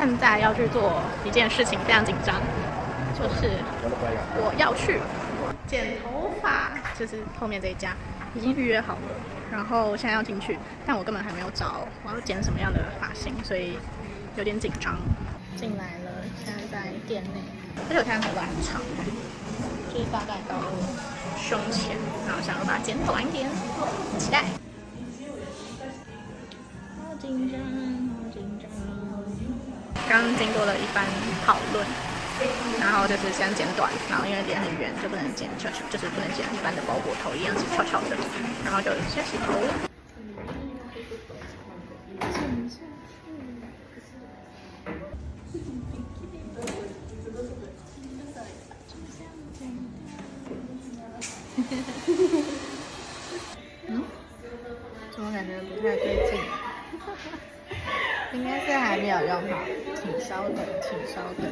现在要去做一件事情，非常紧张，就是我要去剪头发，就是后面这一家已经预约好了，然后现在要进去，但我根本还没有找我要剪什么样的发型，所以有点紧张。进来了，现在在店内，而且我现在头发很长，就是大概到胸前，然后想要把它剪短一点，很期待。好紧张，好紧张。刚经过了一番讨论，然后就是先剪短，然后因为脸很圆，就不能剪翘翘，就是不能剪一般的包裹头一样是翘翘的，然后就先洗头。怎么感觉不太对劲？应该是还没有用好，挺烧的，挺烧的。